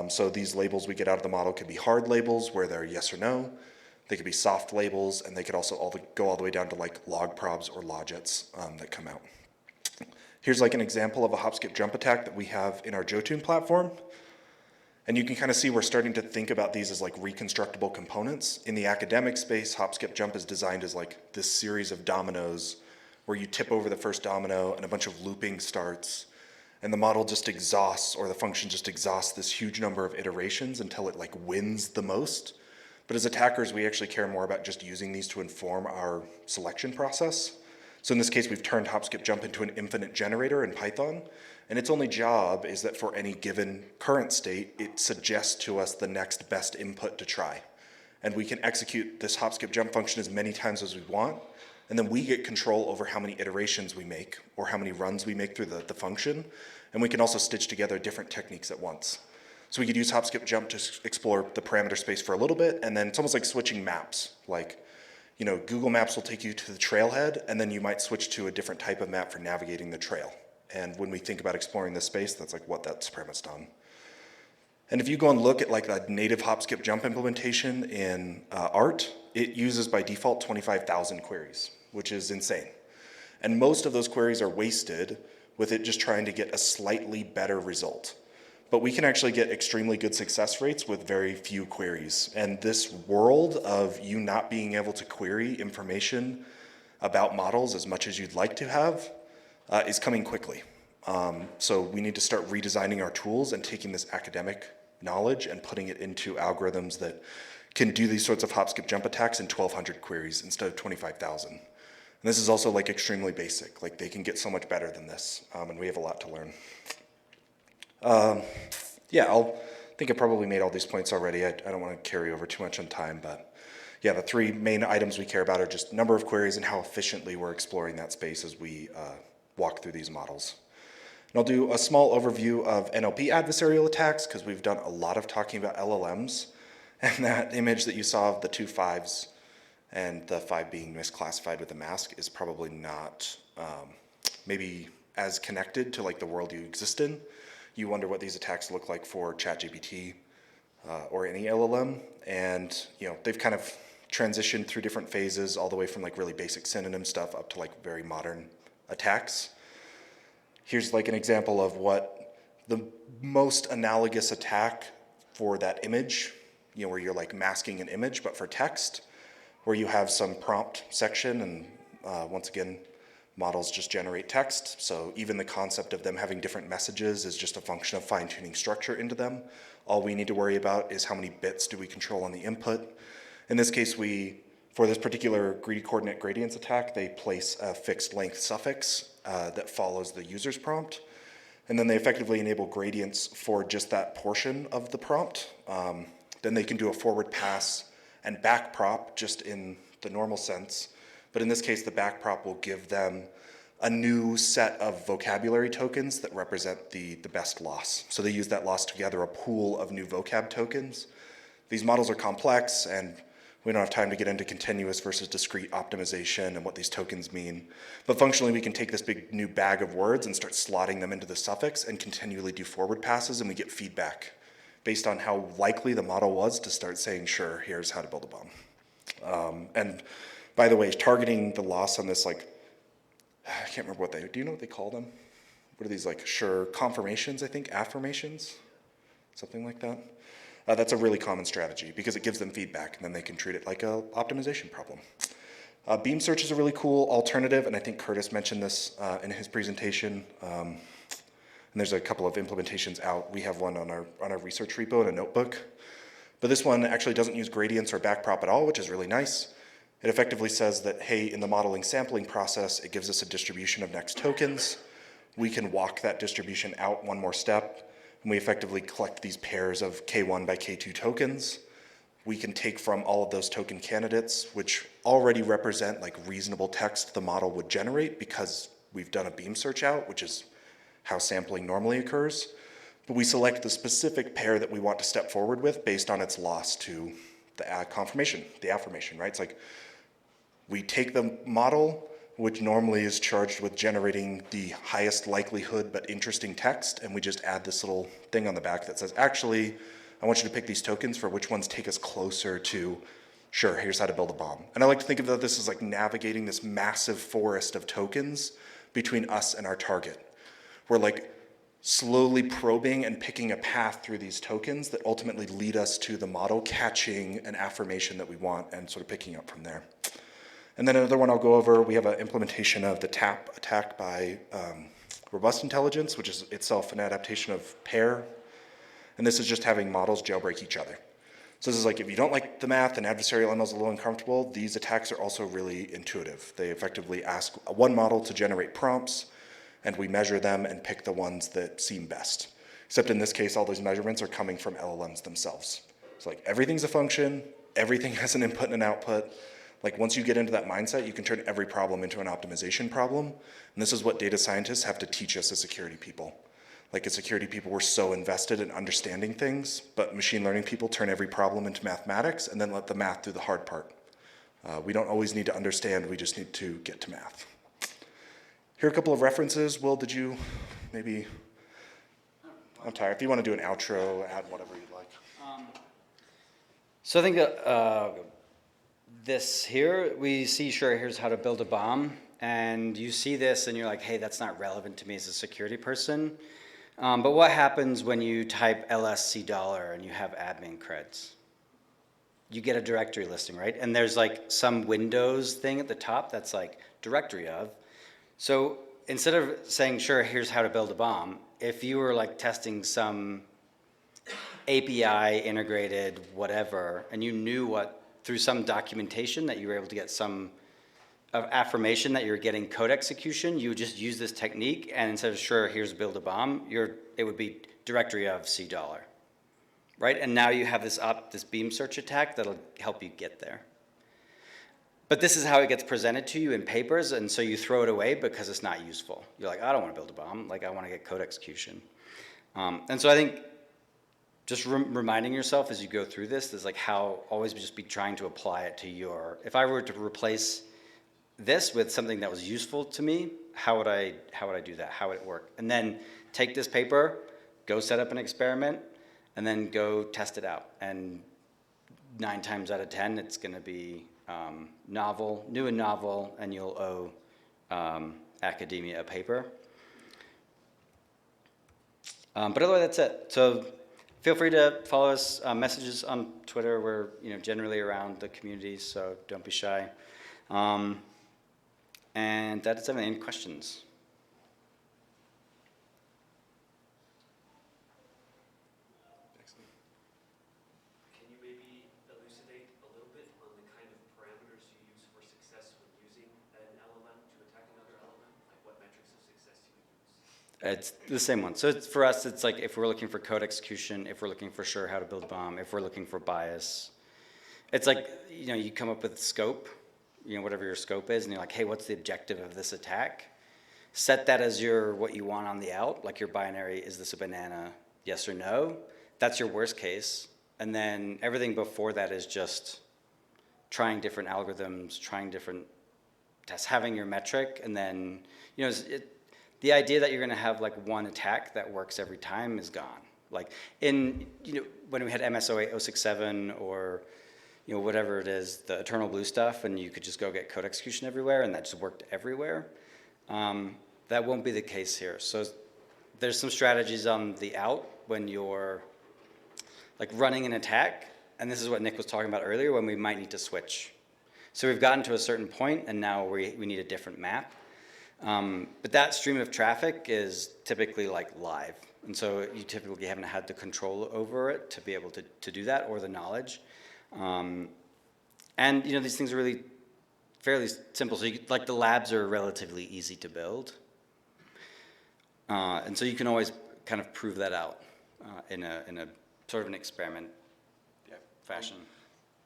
So these labels we get out of the model could be hard labels where they're yes or no. They could be soft labels, and they could also go all the way down to like log probs or logits that come out. Here's like an example of a hop, skip, jump attack that we have in our Jotun platform. And you can kind of see we're starting to think about these as like reconstructible components. In the academic space, hop, skip, jump is designed as like this series of dominoes where you tip over the first domino and a bunch of looping starts. And the model just exhausts, or the function just exhausts this huge number of iterations until it like wins the most. But as attackers, we actually care more about just using these to inform our selection process. So in this case, we've turned hop, skip, jump into an infinite generator in Python. And its only job is that for any given current state, it suggests to us the next best input to try. And we can execute this hop, skip, jump function as many times as we want, and then we get control over how many iterations we make or how many runs we make through the function, and we can also stitch together different techniques at once. So we could use hop, skip, jump to explore the parameter space for a little bit, and then it's almost like switching maps. Like, you know, Google Maps will take you to the trailhead, and then you might switch to a different type of map for navigating the trail. And when we think about exploring this space, that's like what that's premised on. And if you go and look at like the native hop, skip, jump implementation in Art, it uses by default 25,000 queries, which is insane. And most of those queries are wasted with it just trying to get a slightly better result. But we can actually get extremely good success rates with very few queries. And this world of you not being able to query information about models as much as you'd like to have is coming quickly. So we need to start redesigning our tools and taking this academic knowledge and putting it into algorithms that can do these sorts of hop, skip, jump attacks in 1,200 queries instead of 25,000. And this is also like extremely basic. Like they can get so much better than this, and we have a lot to learn. Yeah, I think I probably made all these points already. I don't want to carry over too much on time, but yeah, the three main items we care about are just number of queries and how efficiently we're exploring that space as we walk through these models. And I'll do a small overview of NLP adversarial attacks because we've done a lot of talking about LLMs, and that image that you saw of the two fives and the 5 being misclassified with a mask is probably not maybe as connected to like the world you exist in. You wonder what these attacks look like for ChatGPT or any LLM, and you know they've kind of transitioned through different phases, all the way from like really basic synonym stuff up to like very modern attacks. Here's like an example of what the most analogous attack for that image, you know, where you're like masking an image, but for text, where you have some prompt section, and once again, models just generate text, so even the concept of them having different messages is just a function of fine-tuning structure into them. All we need to worry about is how many bits do we control on the input. In this case, for this particular greedy coordinate gradients attack, they place a fixed length suffix that follows the user's prompt, and then they effectively enable gradients for just that portion of the prompt. Then they can do a forward pass and back prop just in the normal sense. But in this case, the back prop will give them a new set of vocabulary tokens that represent the best loss. So they use that loss to gather a pool of new vocab tokens. These models are complex, and we don't have time to get into continuous versus discrete optimization and what these tokens mean. But functionally, we can take this big new bag of words and start slotting them into the suffix and continually do forward passes, and we get feedback based on how likely the model was to start saying, sure, here's how to build a bomb. And by the way, targeting the loss on this, like, I can't remember do you know what they call them? What are these, like, sure, confirmations, I think, affirmations, something like that. That's a really common strategy because it gives them feedback and then they can treat it like a optimization problem. Beam search is a really cool alternative, and I think Curtis mentioned this in his presentation. And there's a couple of implementations out. We have one on our research repo in a notebook. But this one actually doesn't use gradients or backprop at all, which is really nice. It effectively says that, hey, in the modeling sampling process, it gives us a distribution of next tokens. We can walk that distribution out one more step, and we effectively collect these pairs of K1 by K2 tokens. We can take from all of those token candidates, which already represent like reasonable text the model would generate because we've done a beam search out, which is how sampling normally occurs. But we select the specific pair that we want to step forward with based on its loss to the confirmation, the affirmation, right? It's like we take the model, which normally is charged with generating the highest likelihood but interesting text, and we just add this little thing on the back that says, actually, I want you to pick these tokens for which ones take us closer to, sure, here's how to build a bomb. And I like to think of this as like navigating this massive forest of tokens between us and our target. We're like slowly probing and picking a path through these tokens that ultimately lead us to the model catching an affirmation that we want and sort of picking up from there. And then another one I'll go over, we have an implementation of the TAP attack by Robust Intelligence, which is itself an adaptation of PAIR. And this is just having models jailbreak each other. So this is like, if you don't like the math and adversarial ML is a little uncomfortable, these attacks are also really intuitive. They effectively ask one model to generate prompts, and we measure them and pick the ones that seem best. Except in this case, all those measurements are coming from LLMs themselves. It's like everything's a function, everything has an input and an output. Like once you get into that mindset, you can turn every problem into an optimization problem. And this is what data scientists have to teach us as security people. Like as security people, we're so invested in understanding things, but machine learning people turn every problem into mathematics and then let the math do the hard part. We don't always need to understand, we just need to get to math. Here are a couple of references. Will, did you maybe, I'm tired. If you want to do an outro, add whatever you'd like. So I think this here, we see, sure, here's how to build a bomb. And you see this and you're like, hey, that's not relevant to me as a security person. But what happens when you type LSC dollar and you have admin creds? You get a directory listing, right? And there's like some Windows thing at the top that's like directory of. So instead of saying, sure, here's how to build a bomb, if you were like testing some API integrated whatever, and you knew what, through some documentation that you were able to get some affirmation that you're getting code execution, you would just use this technique, and instead of sure, here's build a bomb, it would be directory of C dollar, right? And now you have this beam search attack that'll help you get there. But this is how it gets presented to you in papers, and so you throw it away because it's not useful. You're like, I don't want to build a bomb, like I want to get code execution. And so I think just reminding yourself as you go through this is like how always just be trying to apply it to your, if I were to replace this with something that was useful to me, how would I do that? How would it work? And then take this paper, go set up an experiment, and then go test it out. And 9 times out of 10, it's going to be new and novel, and you'll owe academia a paper. But otherwise, that's it. So feel free to follow us, messages on Twitter. We're generally around the community, so don't be shy. And that is everything. Any questions? Can you maybe elucidate a little bit on the kind of parameters you use for success when using an LLM to attack another LLM? Like what metrics of success do you use? It's the same one. So for us, it's like if we're looking for code execution, if we're looking for sure how to build a bomb, if we're looking for bias. It's like, you come up with scope, whatever your scope is, and you're like, hey, what's the objective of this attack? Set that as what you want on the out, like your binary, is this a banana, yes or no? That's your worst case. And then everything before that is just trying different algorithms, trying different tests, having your metric, and then, the idea that you're gonna have like one attack that works every time is gone. Like when we had MS-08, 067, or whatever it is, the eternal blue stuff, and you could just go get code execution everywhere, and that just worked everywhere. That won't be the case here. So there's some strategies on the out when you're like running an attack, and this is what Nick was talking about earlier, when we might need to switch. So we've gotten to a certain point, and now we need a different map. But that stream of traffic is typically like live, and so you typically haven't had the control over it to be able to do that, or the knowledge. And these things are really fairly simple. So like the labs are relatively easy to build. And so you can always kind of prove that out in a sort of an experiment fashion.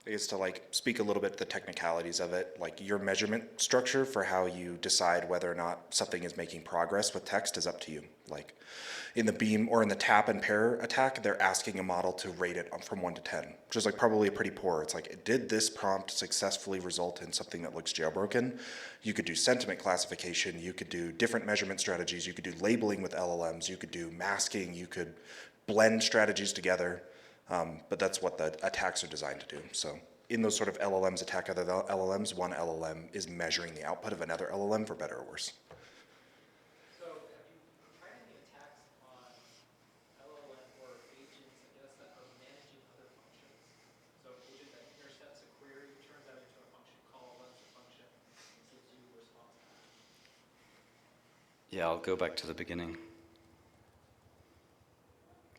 I guess to like speak a little bit to the technicalities of it, like your measurement structure for how you decide whether or not something is making progress with text is up to you. Like in the beam or in the tap and pair attack, they're asking a model to rate it from 1 to 10, which is like probably pretty poor. It's like, did this prompt successfully result in something that looks jailbroken? You could do sentiment classification, you could do different measurement strategies, you could do labeling with LLMs, you could do masking, you could blend strategies together. But that's what the attacks are designed to do. So in those sort of LLMs attack other LLMs, one LLM is measuring the output of another LLM for better or worse. So have you tried any attacks on LLM or agents, I guess, that are managing other functions? So an agent that intercepts a query, turns that into a function call, runs the function, and gives you a response back. Yeah, I'll go back to the beginning.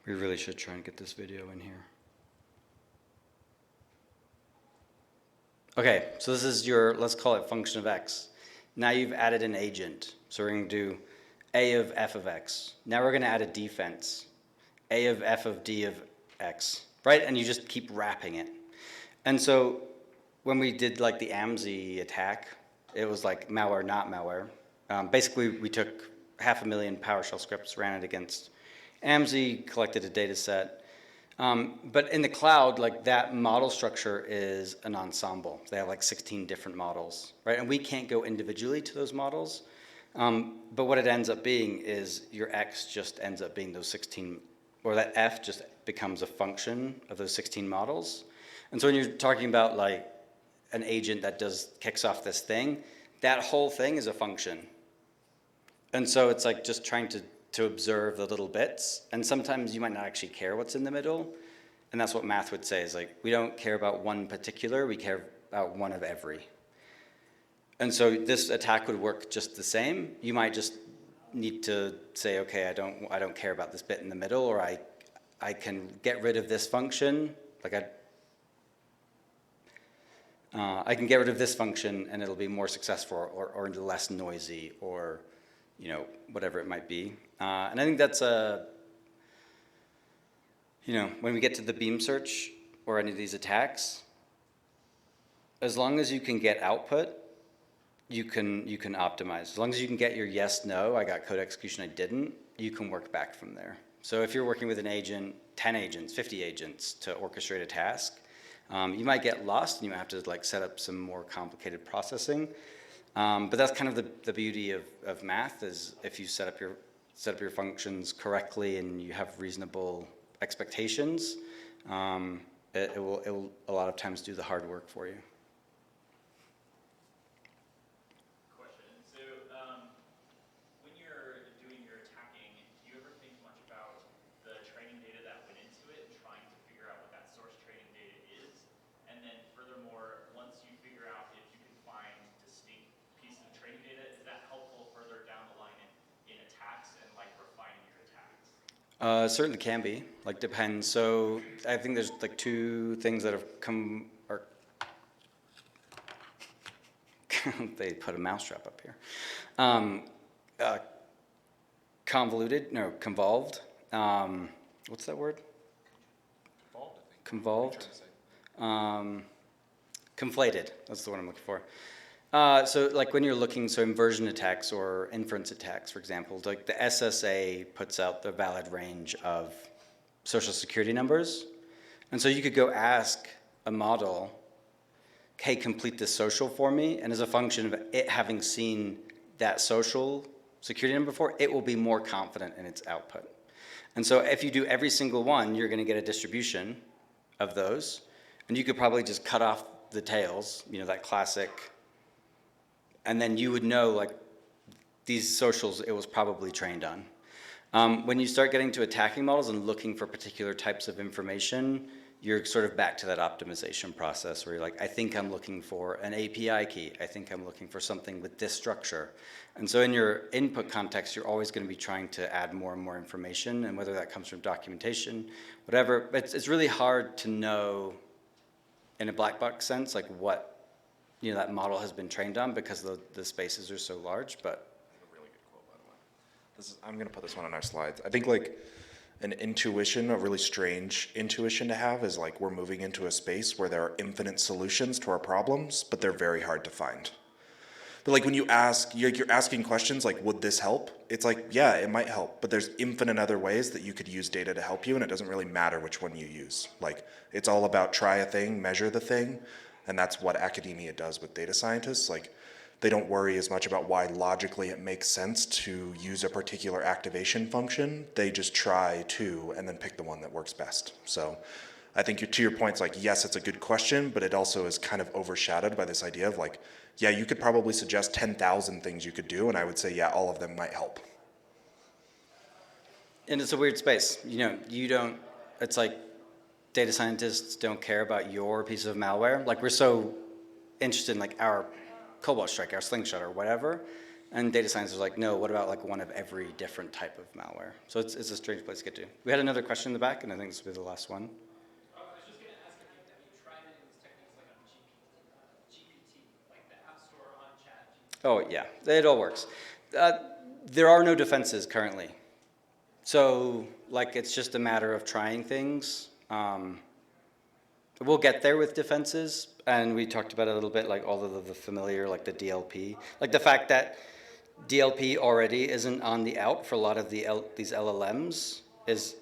We really should try and get this video in here. Okay, so this is let's call it function of x. Now you've added an agent. So we're going to do a of f of x. Now we're going to add a defense. A of f of d of x, right? And you just keep wrapping it. And so when we did like the AMSI attack, it was like malware, not malware. Basically, we took 500,000 PowerShell scripts, ran it against AMSI, collected a data set. But in the cloud, like that model structure is an ensemble. They have like 16 different models, right? And we can't go individually to those models. But what it ends up being is your X just ends up being those 16, or that F just becomes a function of those 16 models. And so when you're talking about like an agent that kicks off this thing, that whole thing is a function. And so it's like just trying to observe the little bits. And sometimes you might not actually care what's in the middle. And that's what math would say is like, we don't care about one particular, we care about one of every. And so this attack would work just the same. You might just need to say, okay, I don't care about this bit in the middle, or I can get rid of this function. Like I can get rid of this function and it'll be more successful or less noisy or, you know, whatever it might be. And I think that's you know, when we get to the beam search or any of these attacks, as long as you can get output, you can optimize. As long as you can get your yes, no, I got code execution, I didn't, you can work back from there. So if you're working with an agent, 10 agents, 50 agents to orchestrate a task, you might get lost and you might have to like set up some more complicated processing. But that's kind of the beauty of math is if you set up your functions correctly and you have reasonable expectations, it will a lot of times do the hard work for you. Question. So when you're doing your attacking, do you ever think much about the training data that went into it and trying to figure out what that source training data is? And then furthermore, once you figure out if you can find distinct pieces of training data, is that helpful further down the line in attacks and like refining your attacks? Certainly can be, like depends. So I think there's like two things that have come, or they put a mousetrap up here. Convolved. What's that word? Convolved. Conflated, that's the word I'm looking for. So like when you're looking, so inversion attacks or inference attacks, for example, like the SSA puts out the valid range of social security numbers. And so you could go ask a model, hey, complete this social for me. And as a function of it having seen that social security number before, it will be more confident in its output. And so if you do every single one, you're going to get a distribution of those. And you could probably just cut off the tails, you know, that classic. And then you would know, like, these socials, it was probably trained on. When you start getting to attacking models and looking for particular types of information, you're sort of back to that optimization process where you're like, I think I'm looking for an API key. I think I'm looking for something with this structure. And so in your input context, you're always going to be trying to add more and more information, and whether that comes from documentation, whatever. But it's really hard to know in a black box sense, like what, you know, that model has been trained on because the spaces are so large. But A really good quote, by the way. I'm going to put this one on our slides. I think like an intuition, a really strange intuition to have is like we're moving into a space where there are infinite solutions to our problems, but they're very hard to find. But like when you ask, you're asking questions like, would this help? It's like, yeah, it might help, but there's infinite other ways that you could use data to help you, and it doesn't really matter which one you use. Like, it's all about try a thing, measure the thing, and that's what academia does with data scientists. Like, they don't worry as much about why logically it makes sense to use a particular activation function. They just try two and then pick the one that works best. So I think to your point, it's like, yes, it's a good question, but it also is kind of overshadowed by this idea of like, yeah, you could probably suggest 10,000 things you could do, and I would say, yeah, all of them might help. And it's a weird space. You know, you don't, it's like data scientists don't care about your piece of malware. Like we're so interested in like our Cobalt Strike, our Slingshot or whatever. And data science is like, no, what about like one of every different type of malware? So it's a strange place to get to. We had another question in the back, and I think this will be the last one. I was just going to ask if you tried any of these techniques like on GPT, like the App Store on ChatGPT. Oh, yeah, it all works. There are no defenses currently. So, like, it's just a matter of trying things. we'll get there with defenses, and we talked about it a little bit, like all of the familiar, like the DLP, like the fact that DLP already isn't on the out for a lot of these LLMs is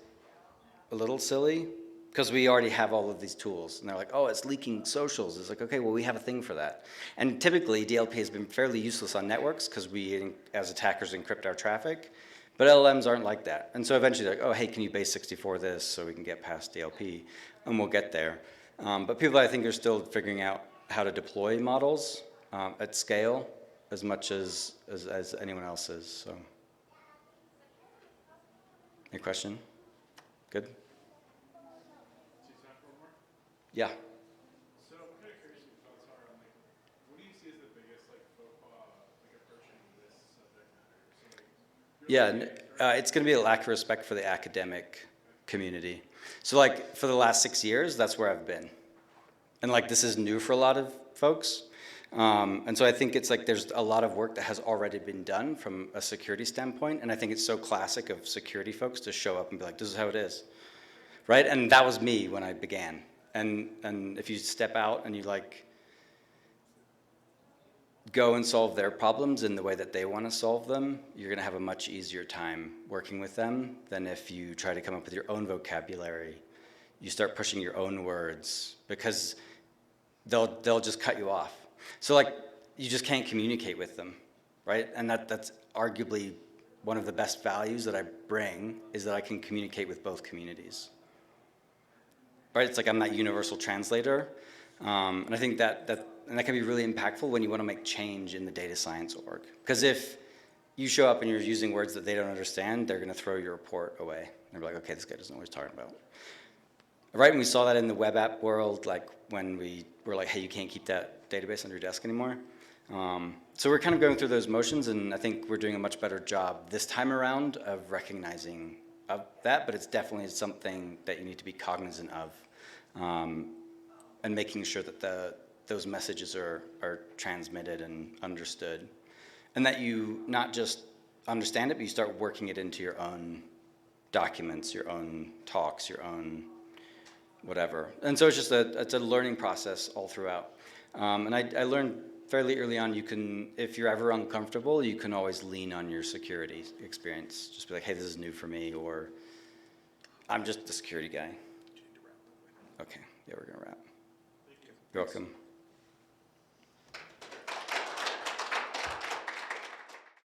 a little silly, because we already have all of these tools, and they're like, oh, it's leaking socials. It's like, okay, well, we have a thing for that. And typically, DLP has been fairly useless on networks, because we, as attackers, encrypt our traffic, but LLMs aren't like that. And so eventually, like, oh, hey, can you base 64 this so we can get past DLP? And we'll get there. But people, I think, are still figuring out how to deploy models at scale as much as anyone else is. So, any question? Good? Yeah. So I'm kind of curious what your thoughts are on like, what do you see as the biggest like faux pas like approaching this subject matter? So Yeah, it's going to be a lack of respect for the academic community. So like for the last 6 years, that's where I've been. And like this is new for a lot of folks. And so I think it's like there's a lot of work that has already been done from a security standpoint. And I think it's so classic of security folks to show up and be like, this is how it is. Right? And that was me when I began. And if you step out and you like go and solve their problems in the way that they want to solve them, you're going to have a much easier time working with them than if you try to come up with your own vocabulary. You start pushing your own words because they'll just cut you off. So like you just can't communicate with them, right? And that's arguably one of the best values that I bring is that I can communicate with both communities. Right? It's like I'm that universal translator. And I think that can be really impactful when you want to make change in the data science org. Because if you show up and you're using words that they don't understand, they're going to throw your report away. They're like, okay, this guy doesn't know what he's talking about. Right? And we saw that in the web app world, like when we were like, hey, you can't keep that database on your desk anymore. So we're kind of going through those motions, and I think we're doing a much better job this time around of recognizing of that, but it's definitely something that you need to be cognizant of, and making sure that those messages are transmitted and understood, and that you not just understand it, but you start working it into your own documents, your own talks, your own whatever. And so it's just it's a learning process all throughout. And I learned fairly early on, you can, if you're ever uncomfortable, you can always lean on your security experience. Just be like, hey, this is new for me, or I'm just the security guy. Okay, yeah, we're gonna wrap. You're welcome.